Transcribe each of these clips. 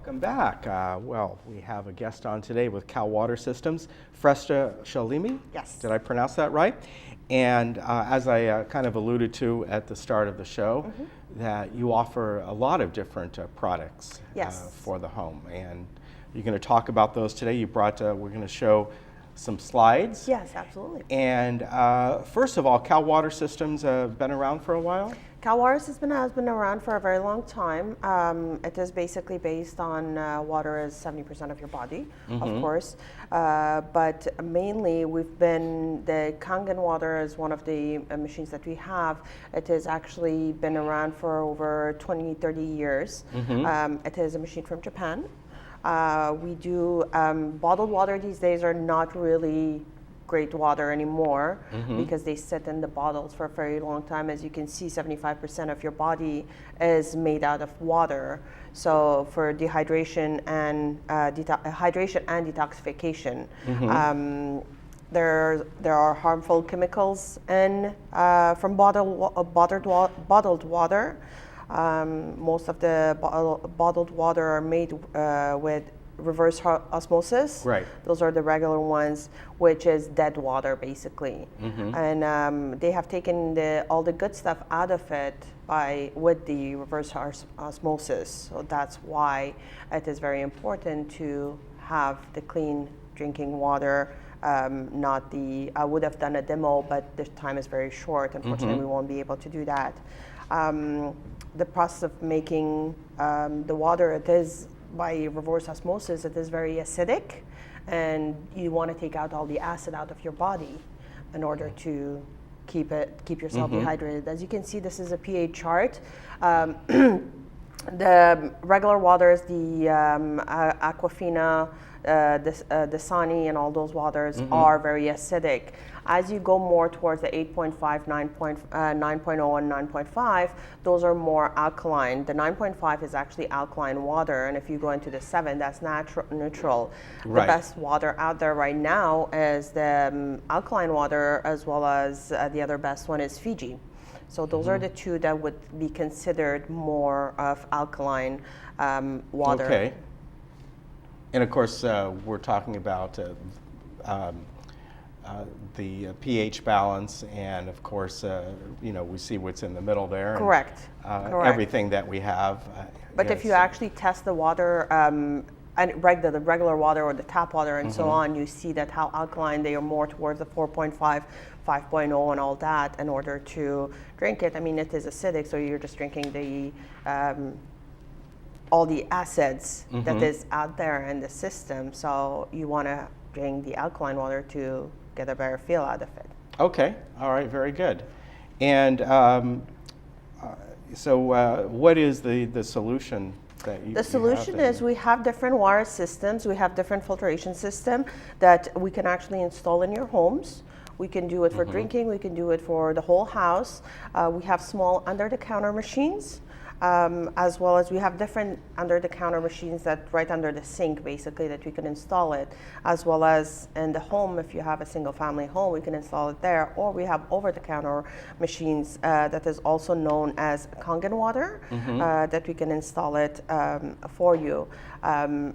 Welcome back. Well, we have a guest on today with Cal Water Systems, Fresta Shalimi. Yes. Did I pronounce that right? And as I kind of alluded to at the start of the show, that you offer a lot of different products Yes. for the home. And you're going to talk about those today. You brought, we're going to show some slides. Yes, absolutely. And first of all, Cal Water Systems been around for a while? Cal Water System has been around for a very long time. It is basically based on water is 70% of your body, of course. But mainly the Kangen water is one of the machines that we have. It has actually been around for over 20, 30 years. It is a machine from Japan. We do bottled water these days are not really great water anymore because they sit in the bottles for a very long time. As you can see, 75% of your body is made out of water. So for dehydration and detoxification, there are harmful chemicals in from bottled water. Most of the bottled water are made with reverse osmosis. Right. Those are the regular ones, which is dead water basically. And they have taken all the good stuff out of it with the reverse osmosis. So that's why it is very important to have the clean drinking water. I would have done a demo, but the time is very short. Unfortunately, we won't be able to do that. The process of making the water, it is by reverse osmosis, it is very acidic, and you want to take out all the acid out of your body in order to keep yourself dehydrated. As you can see, this is a pH chart. The regular waters, the Aquafina, the Dasani, and all those waters are very acidic. As you go more towards the 8.5, 9.0, and 9.5, those are more alkaline. The 9.5 is actually alkaline water, and if you go into the 7, that's neutral. Right. The best water out there right now is the alkaline water, as well as the other best one is Fiji. So those are the two that would be considered more of alkaline water. Okay. And of course, we're talking about the pH balance, and of course, we see what's in the middle there. Correct. And, Correct. everything that we have. But if you actually test the water, and the regular water or the tap water and so on, you see that how alkaline they are, more towards the 4.5, 5.0 and all that in order to drink it. I mean, it is acidic, so you're just drinking the all the acids that is out there in the system. So you want to drink the alkaline water to get a better feel out of it. Okay. All right. Very good. And so, what is the solution that you? The solution is we have different water systems. We have different filtration system that we can actually install in your homes. We can do it for drinking. We can do it for the whole house. We have small under-the-counter machines. As well as we have different under-the-counter machines that right under the sink, basically, that we can install it, as well as in the home. If you have a single-family home, we can install it there. Or we have over-the-counter machines that is also known as Kangen water, that we can install it for you.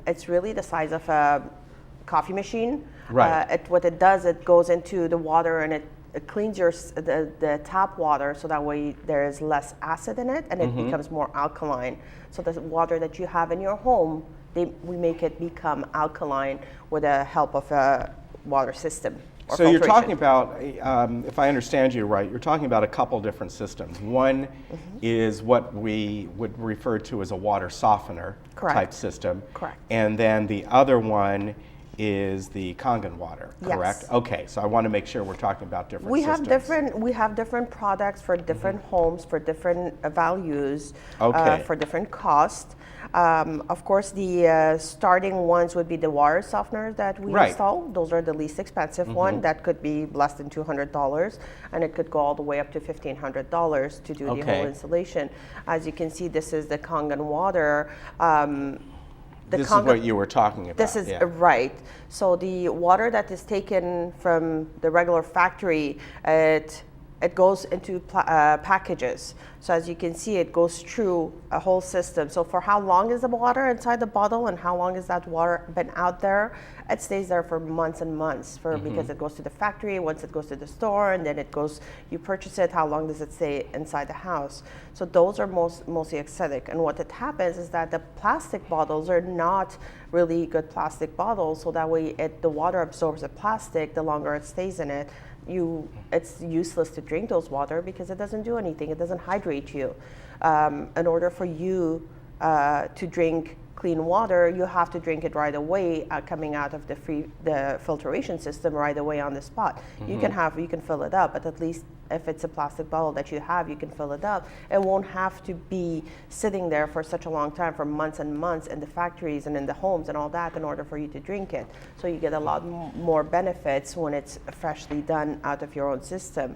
It's really the size of a coffee machine. Right. What it does, it goes into the water and it cleans the tap water, so that way there is less acid in it and it becomes more alkaline. So the water that you have in your home, we make it become alkaline with the help of a water system. So you're talking about, if I understand you right, you're talking about a couple different systems. One is what we would refer to as a water softener type system. Correct. And then the other one is the Kangen water, correct? Yes. Okay, so I want to make sure we're talking about different systems. We have different products for different homes, for different values, for different costs. Of course, the starting ones would be the water softeners that we install. Those are the least expensive one. That could be less than $200, and it could go all the way up to $1,500 to do the whole installation. As you can see, this is the Kangen water. This is what you were talking about. This is right. So the water that is taken from the regular factory, it it goes into packages. So as you can see, it goes through a whole system. So for how long is the water inside the bottle and how long has that water been out there? It stays there for months and months because it goes to the factory, once it goes to the store, and then it goes, you purchase it, how long does it stay inside the house? So those are mostly acidic. And what happens is that the plastic bottles are not really good plastic bottles, so that way the water absorbs the plastic the longer it stays in it. It's useless to drink those water because it doesn't do anything. It doesn't hydrate you. In order for you to drink clean water, you have to drink it right away, coming out of the filtration system right away on the spot. You can fill it up, but at least if it's a plastic bottle that you have, you can fill it up. It won't have to be sitting there for such a long time, for months and months in the factories and in the homes and all that in order for you to drink it. So you get a lot more benefits when it's freshly done out of your own system.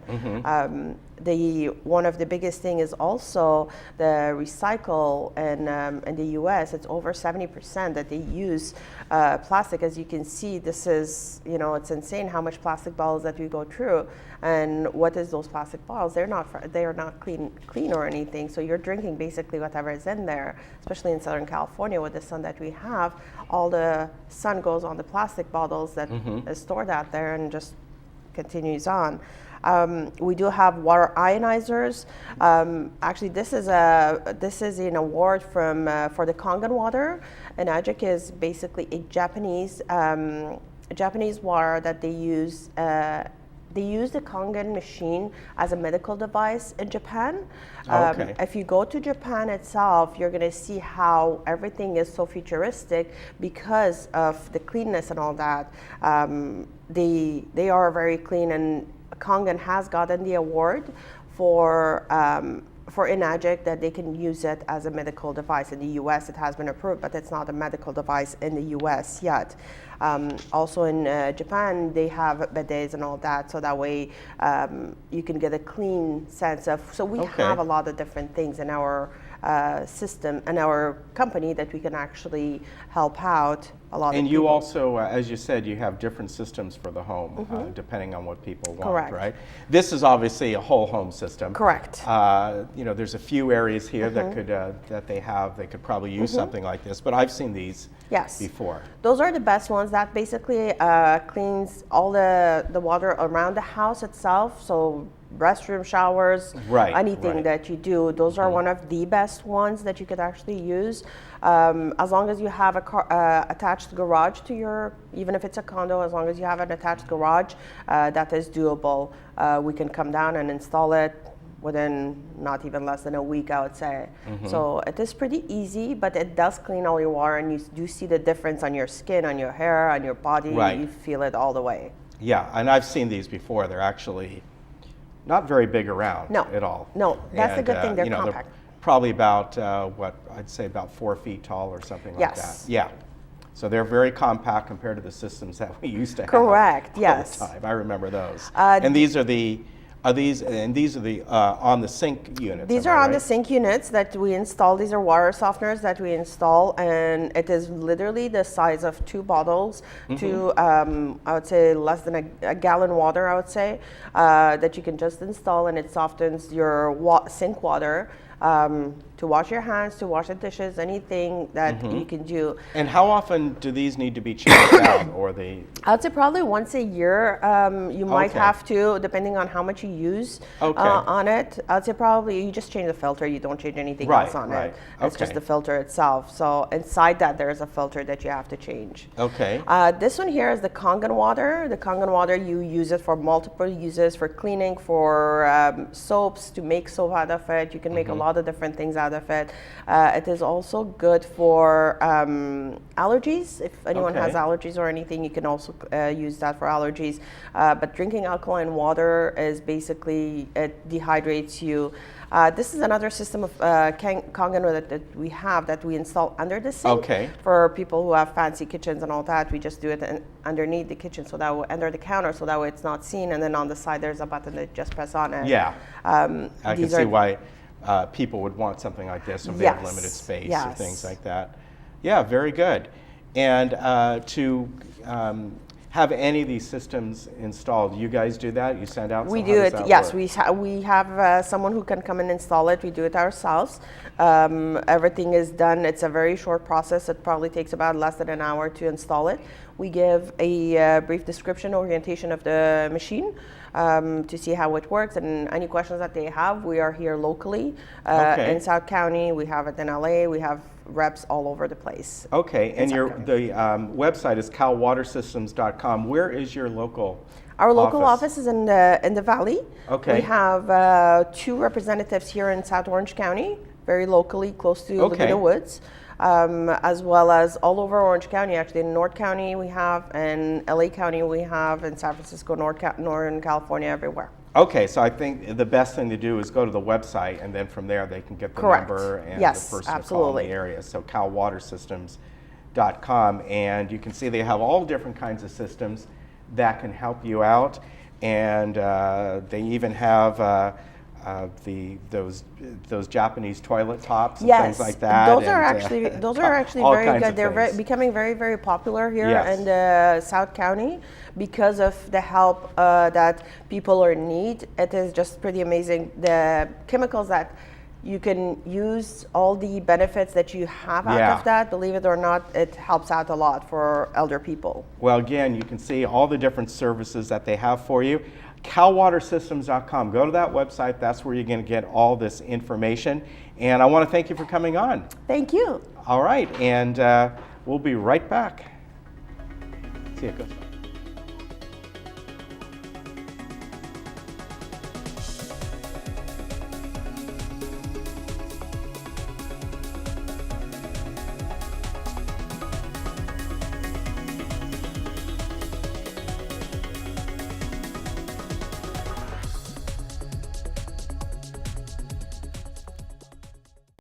One of the biggest thing is also the recycle, and in the US it's over 70% that they use plastic. As you can see, this is, it's insane how much plastic bottles that we go through. And what is those plastic bottles? They are not clean or anything. So you're drinking basically whatever is in there, especially in Southern California with the sun that we have. All the sun goes on the plastic bottles that is stored out there and just continues on. We do have water ionizers. Actually, this is an award for the Kangen water. Enagic is basically a Japanese water that they use. They use the Kangen machine as a medical device in Japan. Okay. If you go to Japan itself, you're going to see how everything is so futuristic because of the cleanness and all that. They are very clean, and Kangen has gotten the award for Enagic that they can use it as a medical device. In the US, it has been approved, but it's not a medical device in the US yet. Also in Japan, they have bidets and all that, so that way you can get a clean sense of. So we have a lot of different things in our system and our company that we can actually help out a lot of people. And you also, as you said, you have different systems for the home, depending on what people want, Correct. Right? This is obviously a whole home system. Correct. There's a few areas here that they could probably use something like this, but I've seen these before. Those are the best ones. That basically cleans all the water around the house itself. So restroom, showers, anything that you do. Those are one of the best ones that you could actually use. As long as you have a attached garage to even if it's a condo, as long as you have an attached garage, that is doable. We can come down and install it within not even less than a week, I would say. So it is pretty easy, but it does clean all your water, and you do see the difference on your skin, on your hair, on your body. You feel it all the way. Yeah, and I've seen these before. They're actually not very big around at all. No, that's the good thing. They're compact. They're probably about, I'd say about 4 feet tall or something like that. Yeah. So they're very compact compared to the systems that we used to have. Correct, all yes. the time. I remember those. And these are the on the sink units. These are on the sink units that we install. These are water softeners that we install, and it is literally the size of 2 bottles to, I would say, less than a gallon water, I would say, that you can just install, and it softens your sink water to wash your hands, to wash the dishes, anything that you can do. And how often do these need to be changed out, or I'd say probably once a year. You might have to, depending on how much you use on it. I'd say probably you just change the filter. You don't change anything else on it. It's just the filter itself. So inside that, there is a filter that you have to change. Okay. This one here is the Kangen water. The Kangen water, you use it for multiple uses, for cleaning, for soaps, to make soap out of it. You can make a lot of different things out of it. It is also good for allergies. If anyone has allergies or anything, you can also use that for allergies. But drinking alkaline water is basically, it dehydrates you. This is another system of Kangen that we have that we install under the sink. For people who have fancy kitchens and all that, we just do it underneath the kitchen, so that way, under the counter, so that way it's not seen. And then on the side, there's a button that just press on it. Yeah. I can see why people would want something like this if they have limited space or things like that. Yeah, very good. And have any of these systems installed, you guys do that? You send out? We So do how does it, that yes. work? We have someone who can come and install it. We do it ourselves. Everything is done. It's a very short process. It probably takes about less than an hour to install it. We give a brief description, orientation of the machine to see how it works, and any questions that they have. We are here locally in South County. We have it in LA. We have reps all over the place. Okay, and the website is calwatersystems.com. Where is your local Our local office is in the Valley. Okay. We have 2 representatives here in South Orange County, very locally, close to Laguna Woods, as well as all over Orange County. Actually, in North County we have, in LA County we have, in San Francisco, Northern California, everywhere. Okay, so I think the best thing to do is go to the website, and then from there they can get the number and the person to call in the area. So calwatersystems.com, and you can see they have all different kinds of systems that can help you out, and they even have those Japanese toilet tops and things like that. Those are actually very good. They're becoming very, very popular here in South County because of the help that people are in need. It is just pretty amazing. The chemicals that you can use, all the benefits that you have out of that, believe it or not, it helps out a lot for elder people. Well, again, you can see all the different services that they have for you. calwatersystems.com. Go to that website. That's where you're going to get all this information. And I want to thank you for coming on. Thank you. All right, and we'll be right back. See you, Coach.